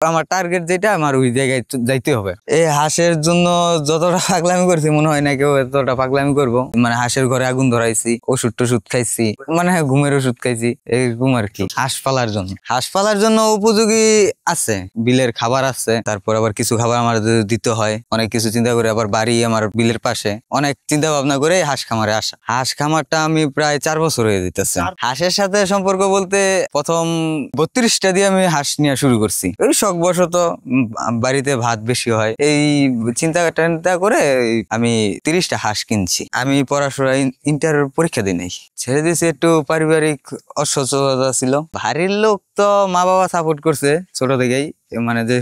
আমার টার্গেট যেটা আমার ওই জায়গায় যাইতে হবে। এই হাঁসের জন্য যতটা পাগলামি করছি মনে হয় না কেউ এতটা পাগলামি করবো। মানে হাঁসের ঘরে আগুন ধরাইছি, ওষুধ টষুধ খাইছি, মানে ঘুমের ওষুধ খাইছি, এরকম আর কি। হাঁস পালার জন্য উপযোগী আছে, বিলের খাবার আছে, তারপর আবার কিছু খাবার আমার দিতে হয়, অনেক কিছু চিন্তা করে। আবার বাড়ি আমার বিলের পাশে, অনেক চিন্তা ভাবনা করে হাঁস খামারে আসা। হাঁস খামারটা আমি প্রায় 4 বছর হয়ে যেতেছে। হাঁসের সাথে সম্পর্ক বলতে প্রথম 32টা দিয়ে আমি হাঁস নেওয়া শুরু করছি। ওই শখবশত বাড়িতে ভাত বেশি হয়, এই চিন্তা করে আমি 30টা হাঁস কিনছি। আমি পড়াশোনা ইন্টার পরীক্ষা দিই নাই, ছেড়ে দিয়েছি। একটু পারিবারিক অসচ্ছলতা ছিল। বাড়ির লোক তো মা বাবা সাপোর্ট করছে ছোট থেকেই, মানে যে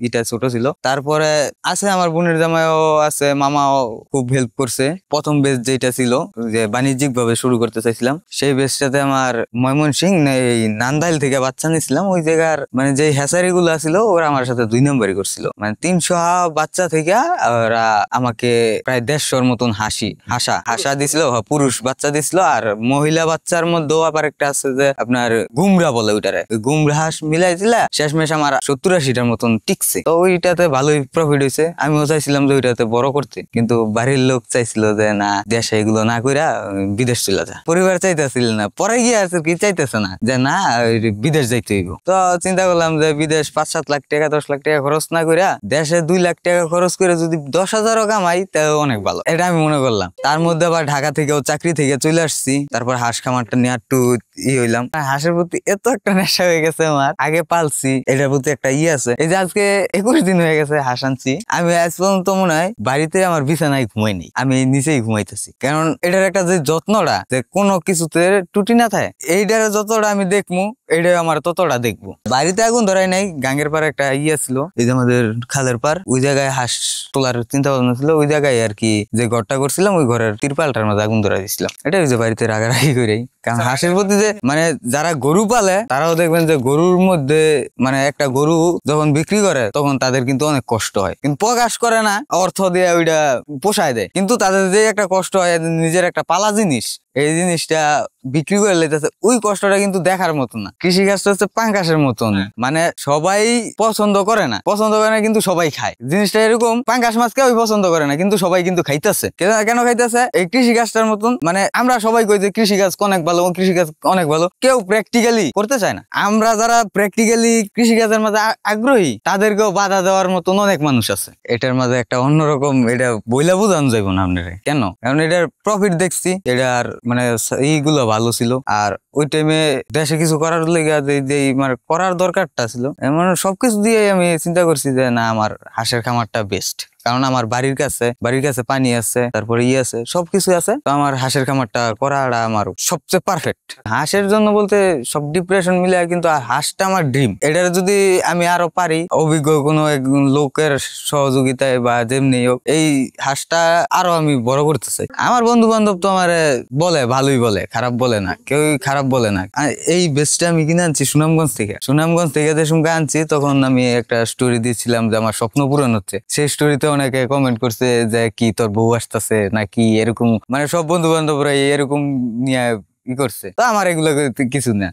ইটা ছোট ছিল। তারপরে আছে আমার বোনের জামাইও আছে, মামাও খুব হেল্প করছে। প্রথম বেচ যেটা ছিল, যে বাণিজ্যিক ভাবে শুরু করতে চাইছিলাম, সেই বেচটাতে আমার ময়মনসিং এই নান্দাইল থেকে বাচ্চা নিয়েছিলাম। ওই জায়গার মানে যে হ্যাচারি গুলো ছিল ওরা আমার সাথে 2 নম্বরই করছিল। মানে 300 বাচ্চা থেকে ওরা আমাকে প্রায় 150-র মতন হাসা দিছিল, পুরুষ বাচ্চা দিছিল। আর মহিলা বাচ্চার মধ্যেও আবার একটা আছে যে আপনার গুমরা বলে, ওইটারে গুমরা হাঁস মিলাই দিলা শেষমেশ আমার 70-80টার মতন টিকছে। তো ওইটাতে ভালোই প্রফিট হয়েছে। আমিও চাইছিলাম যে ওইটাতে বড় করতে, কিন্তু বাড়ির লোক চাইছিল যে না, দেশে এগুলো না কইরা বিদেশ চলে যা। পরিবার চাইতেছিল না, পরে গিয়ে আছে কি চাইতেছে না যে না বিদেশ যাইতে হইব। তো চিন্তা করলাম যে বিদেশ 5-7 লাখ টাকা 10 লাখ টাকা খরচ না কইরা দেশে 2 লাখ টাকা খরচ করে যদি 10,000ও কামাই তাও অনেক ভালো, এটা আমি মনে করলাম। তার মধ্যে আবার ঢাকা থেকেও চাকরি থেকে চলে আসছি। তারপর হাঁস খামারটা নিয়ে একটু হইলাম। হাঁসের প্রতি এত একটা নেশা হয়ে গেছে আমার, আগে পালছি, এটার প্রতি একটা আছে। এই যে আজকে 21 দিন হয়ে গেছে হাঁস আনছি। আমি আজ পর্যন্ত মনে হয় বাড়িতে আমার বিছানায় ঘুমাইনি, আমি নিচেই ঘুমাইতেছি। কারণ এটার একটা যে যত্নটা, যে কোনো কিছুতে ত্রুটি না থাকে, এইটার যতটা আমি দেখবো এটা আমার ততটা দেখবো। বাড়িতে আগুন ধরাই নাই, গাঙ্গের পাড়ে একটা ছিল, এই যে আমাদের খালের পার, ওই জায়গায় হাঁস তোলার চিন্তা ভাবনা ছিল। ওই জায়গায় আর কি যে ঘরটা করছিলাম, ওই ঘরের তিরপালটার মধ্যে আগুন ধরাই দিয়েছিলাম। এটা ওই যে বাড়িতে রাগারাগি করেই। কারণ হাঁসের প্রতি যে মানে যারা গরু পালে তারাও দেখবেন যে গরুর মধ্যে মানে একটা গরু যখন বিক্রি করে তখন তাদের কিন্তু অনেক কষ্ট হয়, কিন্তু প্রকাশ করে না, অর্থ দিয়ে ওইটা পোষায় দেয়। কিন্তু তাদের যে একটা কষ্ট হয়, নিজের একটা পালা জিনিস, এই জিনিসটা বিক্রি করে লেতেছে, ওই কষ্টটা কিন্তু দেখার মতন না। কৃষিকাজটা হচ্ছে পাঙ্কাশের মতন, মানে সবাই পছন্দ করে না কিন্তু সবাই খায়। জিনিসটা এরকম, পাঙ্কাশ মাছ কেউ পছন্দ করে না কিন্তু সবাই কিন্তু খাইতেছে। কেন খাইতেছে? এই কৃষিকাজটার মতন। মানে আমরা সবাই কই যে কৃষিকাজ অনেক ভালো, কৃষিকাজ অনেক ভালো, কেউ প্র্যাকটিক্যালি করতে চায় না। আমরা যারা প্র্যাকটিক্যালি কৃষিকাজের মাঝে আগ্রহী তাদেরকেও বাধা দেওয়ার মতন অনেক মানুষ আছে। এটার মাঝে একটা অন্যরকম, এটা বইলা বুঝানো যাইব না আপনারে কেন, কারণ এটার প্রফিট দেখছি, এটার মানে এইগুলো ভালো ছিল। আর ওই টাইমে দেশে কিছু করার লেগে যে মানে করার দরকারটা ছিল, মানে সবকিছু দিয়ে আমি চিন্তা করছি যে না, আমার হাঁসের খামারটা বেস্ট। কারণ আমার বাড়ির কাছে পানি আছে, তারপরে আছে, সবকিছু আছে। তো আমার হাঁসের খামারটা করাটা আমার সবচেয়ে পারফেক্ট। হাঁসের জন্য বলতে সব ডিপ্রেশন মিলে কিন্তু হাঁসটা আমার ড্রিম। এটার যদি আমি আরো পারি, অভিজ্ঞ কোনো লোকের সহযোগিতায় বা যেমনি হোক, এই হাঁসটা আরো আমি বড় করতে চাই। আমার বন্ধু বান্ধব তো আমার বলে, ভালোই বলে, খারাপ বলে না, কেউ খারাপ বলে না। এই বেচটা আমি কিনে আনছি সুনামগঞ্জ থেকে যে সঙ্গে আনছি, তখন আমি একটা স্টোরি দিয়েছিলাম যে আমার স্বপ্ন পূরণ হচ্ছে। সেই স্টোরিতে অনেকে কমেন্ট করছে যে কি তোর বউ আসতেছে নাকি, এরকম মানে সব বন্ধু বান্ধবরা এরকম নিয়ে করছে। তো আমার এগুলো কিছু না।